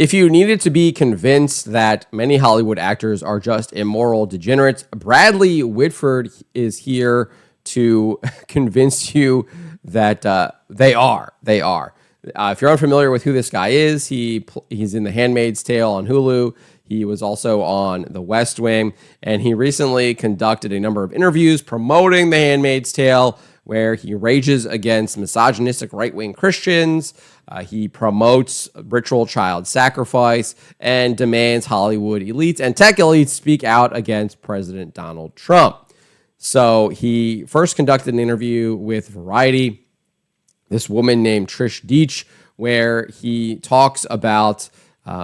If you needed to be convinced that many Hollywood actors are just immoral degenerates, Bradley Whitford is here to convince you that they are. They are. If you're unfamiliar with who this guy is, he's in The Handmaid's Tale on Hulu. He was also on The West Wing, and he recently conducted a number of interviews promoting The Handmaid's Tale, where he rages against misogynistic right-wing Christians. He promotes ritual child sacrifice and demands Hollywood elites and tech elites speak out against President Donald Trump. So he first conducted an interview with Variety, this woman named Trish Deitch, where he talks about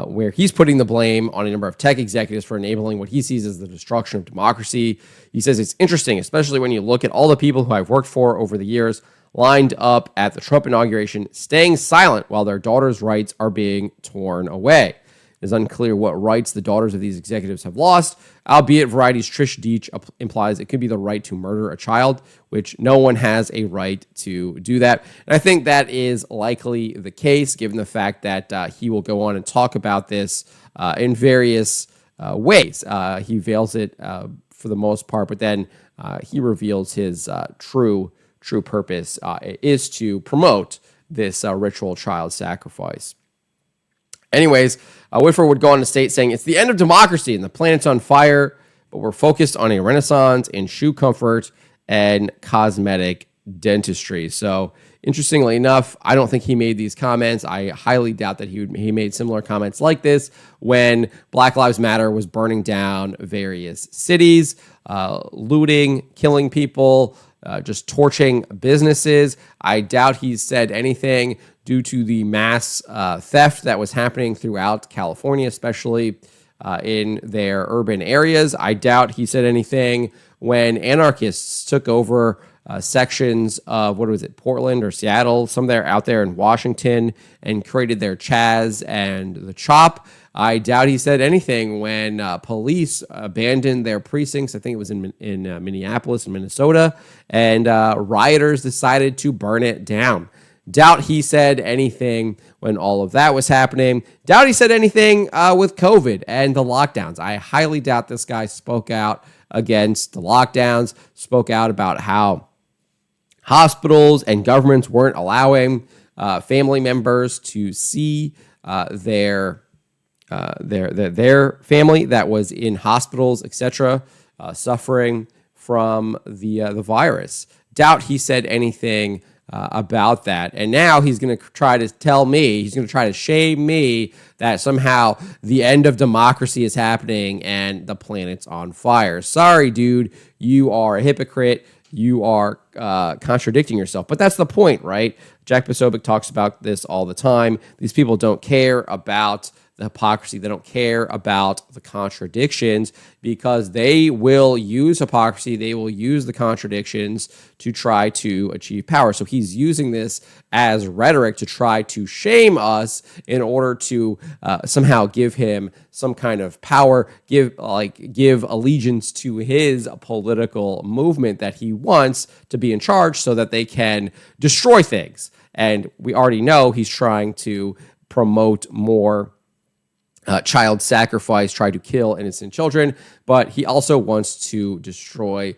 where he's putting the blame on a number of tech executives for enabling what he sees as the destruction of democracy. He says it's interesting, especially when you look at all the people who I've worked for over the years lined up at the Trump inauguration, staying silent while their daughters' rights are being torn away. It is unclear what rights the daughters of these executives have lost, albeit Variety's Trish Deitch implies it could be the right to murder a child, which no one has a right to do that. And I think that is likely the case, given the fact that he will go on and talk about this in various ways. He veils it for the most part, but then he reveals his true purpose is to promote this ritual child sacrifice. Anyways, Whitford would go on to state saying, it's the end of democracy and the planet's on fire, but we're focused on a renaissance in shoe comfort and cosmetic dentistry. So interestingly enough, I don't think he made these comments. I highly doubt that he made similar comments like this when Black Lives Matter was burning down various cities, looting, killing people, just torching businesses. I doubt he said anything due to the mass theft that was happening throughout California, especially in their urban areas. I doubt he said anything when anarchists took over sections of, Portland or Seattle, somewhere out there in Washington, and created their Chaz and the Chop. I doubt he said anything when police abandoned their precincts. I think it was in Minneapolis and Minnesota, and rioters decided to burn it down. Doubt he said anything when all of that was happening. Doubt he said anything with COVID and the lockdowns. I highly doubt this guy spoke out against the lockdowns, spoke out about how hospitals and governments weren't allowing family members to see their family that was in hospitals, etc., suffering from the virus. Doubt he said anything about that. And now he's going to try to tell me, he's going to try to shame me that somehow the end of democracy is happening and the planet's on fire. Sorry, dude, you are a hypocrite. You are contradicting yourself. But that's the point, right? Jack Posobiec talks about this all the time. These people don't care about the hypocrisy. They don't care about the contradictions because they will use hypocrisy. They will use the contradictions to try to achieve power. So he's using this as rhetoric to try to shame us in order to somehow give him some kind of power, give allegiance to his political movement that he wants to be in charge so that they can destroy things. And we already know he's trying to promote more child sacrifice, try to kill innocent children, but he also wants to destroy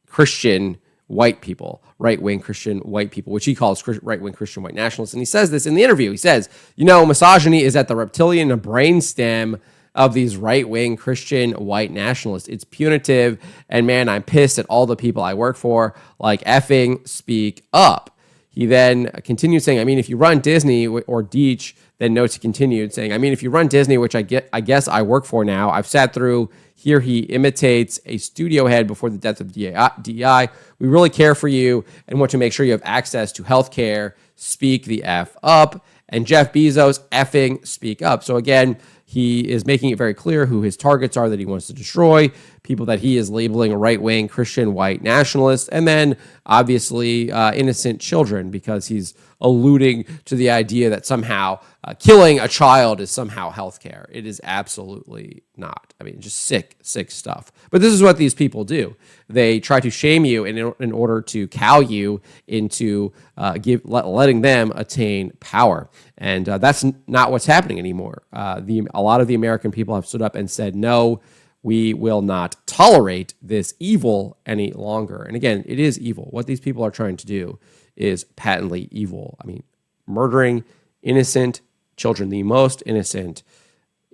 Christian white people, right-wing Christian white people, which he calls right-wing Christian white nationalists. And he says this in the interview. He says, misogyny is at the reptilian brainstem of these right-wing Christian white nationalists. It's punitive, and man, I'm pissed at all the people I work for, like effing speak up. He then continued saying, if you run Disney, or Deitch then notes he continued saying, if you run Disney, which I guess I work for now, I've sat through, here he imitates a studio head before the death of DEI. We really care for you and want to make sure you have access to healthcare. Speak the F up. And Jeff Bezos, effing speak up. So again, he is making it very clear who his targets are that he wants to destroy, people that he is labeling right-wing Christian white nationalists, and then obviously innocent children, because he's alluding to the idea that somehow killing a child is somehow healthcare. It is absolutely not. Just sick stuff. But this is what these people do. They try to shame you in order to cow you into letting them attain power. And that's not what's happening anymore. A lot of the American people have stood up and said, no, we will not tolerate this evil any longer. And again, it is evil. What these people are trying to do is patently evil. I mean, murdering innocent children, the most innocent,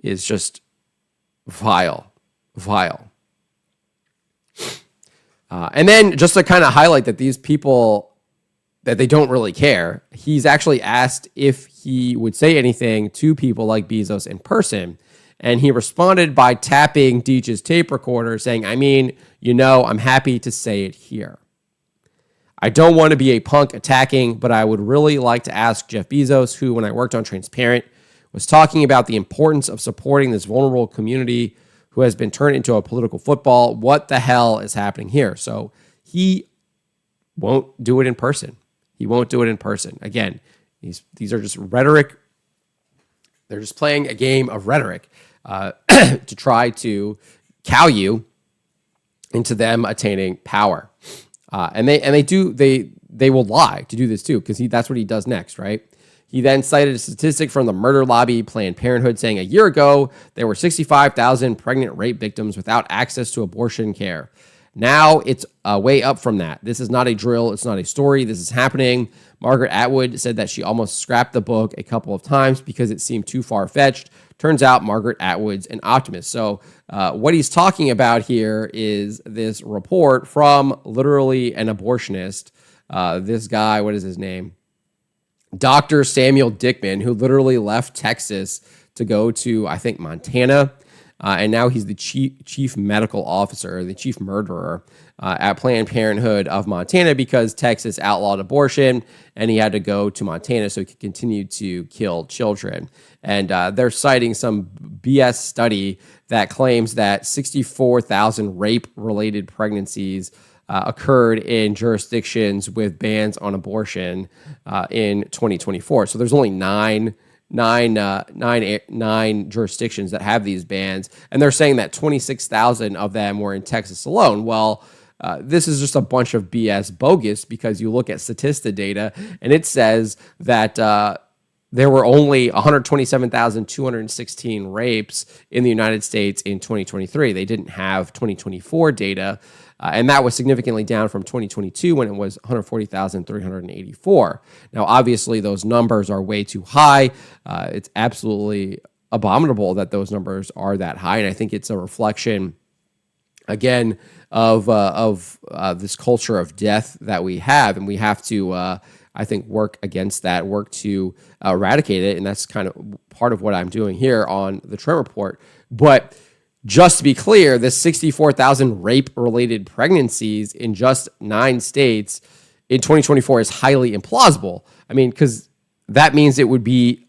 is just vile. And then just to kind of highlight that these people, that they don't really care, he's actually asked if he would say anything to people like Bezos in person. And he responded by tapping Deitch's tape recorder, saying, I'm happy to say it here. I don't want to be a punk attacking, but I would really like to ask Jeff Bezos, who, when I worked on Transparent, was talking about the importance of supporting this vulnerable community who has been turned into a political football. What the hell is happening here? So he won't do it in person. Again, these are just rhetoric. They're just playing a game of rhetoric to try to cow you into them attaining power. And they will lie to do this too, because that's what he does next, right? He then cited a statistic from the murder lobby, Planned Parenthood, saying a year ago, there were 65,000 pregnant rape victims without access to abortion care. Now it's way up from that. This is not a drill. It's not a story. This is happening. Margaret Atwood said that she almost scrapped the book a couple of times because it seemed too far-fetched. Turns out Margaret Atwood's an optimist. So what he's talking about here is this report from literally an abortionist. This guy, what is his name? Dr. Samuel Dickman, who literally left Texas to go to, I think, Montana. And now he's the chief medical officer, the chief murderer at Planned Parenthood of Montana because Texas outlawed abortion, and he had to go to Montana so he could continue to kill children. And they're citing some BS study that claims that 64,000 rape-related pregnancies occurred in jurisdictions with bans on abortion in 2024. So there's only nine jurisdictions that have these bans, and they're saying that 26,000 of them were in Texas alone. Well, this is just a bunch of BS bogus, because you look at Statista data and it says that there were only 127,216 rapes in the United States in 2023. They didn't have 2024 data. And that was significantly down from 2022 when it was 140,384. Now, obviously, those numbers are way too high. It's absolutely abominable that those numbers are that high. And I think it's a reflection, again, of this culture of death that we have. And we have to, I think, work against that, work to eradicate it. And that's kind of part of what I'm doing here on the Trent Report. But just to be clear, this 64,000 rape-related pregnancies in just 9 states in 2024 is highly implausible. I mean, because that means it would be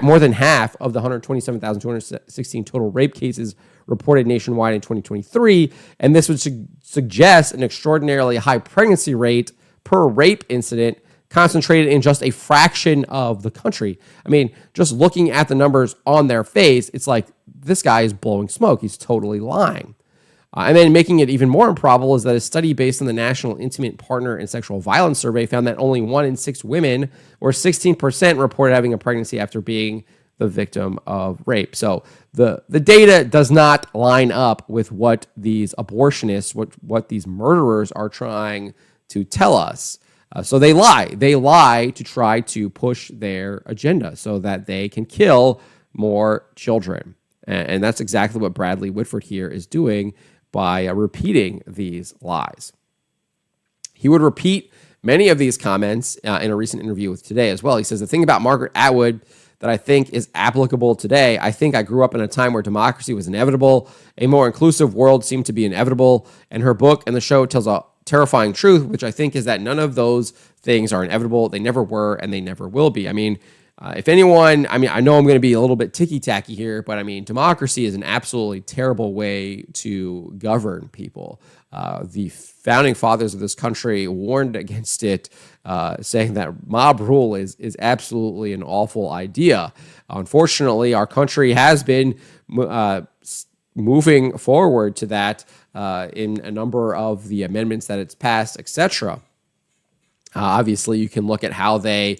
more than half of the 127,216 total rape cases reported nationwide in 2023, and this would suggest an extraordinarily high pregnancy rate per rape incident concentrated in just a fraction of the country. I mean, just looking at the numbers on their face, it's like, this guy is blowing smoke. He's totally lying. And then making it even more improbable is that a study based on the National Intimate Partner and Sexual Violence Survey found that only 1 in 6 women, or 16%, reported having a pregnancy after being the victim of rape. So the data does not line up with what these abortionists, what these murderers are trying to tell us. So they lie. They lie to try to push their agenda so that they can kill more children. And that's exactly what Bradley Whitford here is doing by repeating these lies. He would repeat many of these comments in a recent interview with Today as well. He says, the thing about Margaret Atwood that I think is applicable today, I think I grew up in a time where democracy was inevitable. A more inclusive world seemed to be inevitable. And her book and the show tells a terrifying truth, which I think is that none of those things are inevitable. They never were, and they never will be. I mean, if anyone, I know I'm going to be a little bit ticky-tacky here, but I mean, democracy is an absolutely terrible way to govern people. The founding fathers of this country warned against it, saying that mob rule is absolutely an awful idea. Unfortunately, our country has been moving forward to that in a number of the amendments that it's passed, etc. Obviously, you can look at how they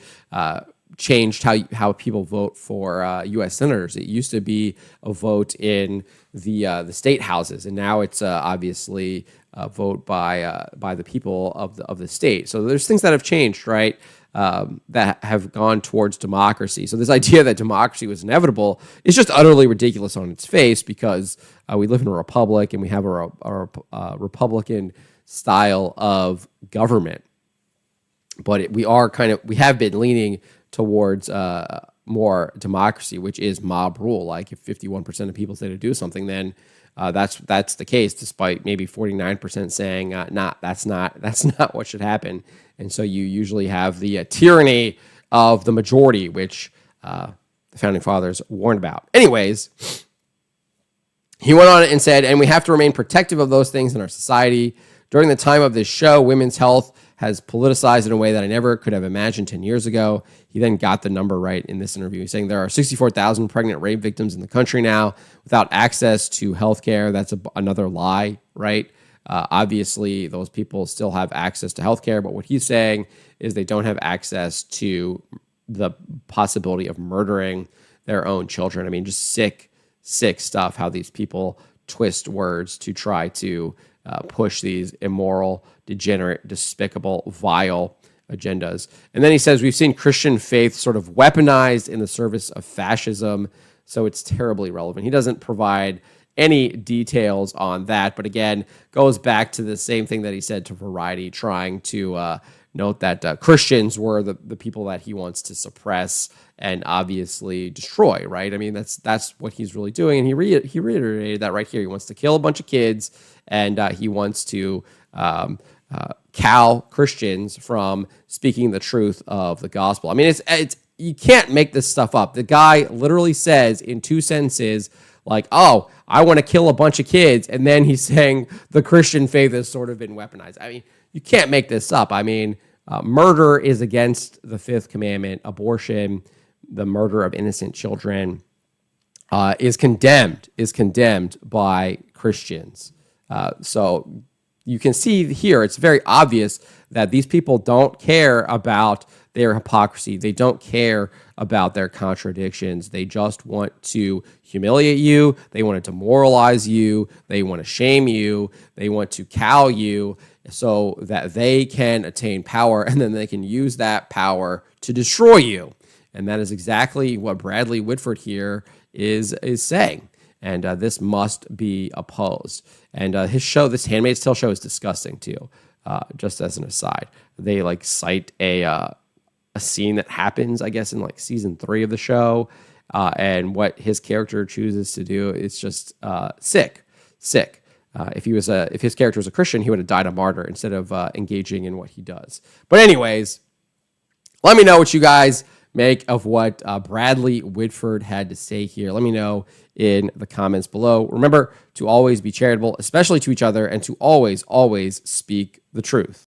changed how people vote for U.S. senators. It used to be a vote in the state houses, and now it's obviously a vote by the people of the state. So there's things that have changed, right? That have gone towards democracy. So this idea that democracy was inevitable is just utterly ridiculous on its face, because we live in a republic and we have a Republican style of government. But we have been leaning towards more democracy, which is mob rule. Like if 51% of people say to do something, then that's the case, despite maybe 49% saying, that's not what should happen. And so you usually have the tyranny of the majority, which the Founding Fathers warned about. Anyways, he went on and said, and we have to remain protective of those things in our society. During the time of this show, women's health has politicized in a way that I never could have imagined 10 years ago. He then got the number right in this interview. He's saying there are 64,000 pregnant rape victims in the country now without access to health care. That's another lie, right? Obviously, those people still have access to health care, but what he's saying is they don't have access to the possibility of murdering their own children. I mean, just sick stuff, how these people twist words to try to push these immoral, degenerate, despicable, vile agendas. And then he says, we've seen Christian faith sort of weaponized in the service of fascism, so it's terribly relevant. He doesn't provide any details on that, but again, goes back to the same thing that he said to Variety, trying to note that Christians were the people that he wants to suppress and obviously destroy, right? I mean, that's what he's really doing, and he reiterated that right here. He wants to kill a bunch of kids, and he wants to cow Christians from speaking the truth of the gospel. I mean, it's you can't make this stuff up. The guy literally says in 2 sentences, like, oh, I want to kill a bunch of kids, and then he's saying the Christian faith has sort of been weaponized. I mean, you can't make this up. I mean, murder is against the 5th commandment. Abortion, the murder of innocent children, is condemned by Christians. So you can see here, it's very obvious that these people don't care about their hypocrisy. They don't care about their contradictions. They just want to humiliate you. They want to demoralize you. They want to shame you. They want to cow you so that they can attain power, and then they can use that power to destroy you. And that is exactly what Bradley Whitford here is saying. And this must be opposed. And his show, this Handmaid's Tale show, is disgusting too. Just as an aside, they cite a scene that happens, I guess, in season 3 of the show, and what his character chooses to do is just sick. If his character was a Christian, he would have died a martyr instead of engaging in what he does. But anyways, let me know what you guys make of what Bradley Whitford had to say here. Let me know in the comments below. Remember to always be charitable, especially to each other, and to always, always speak the truth.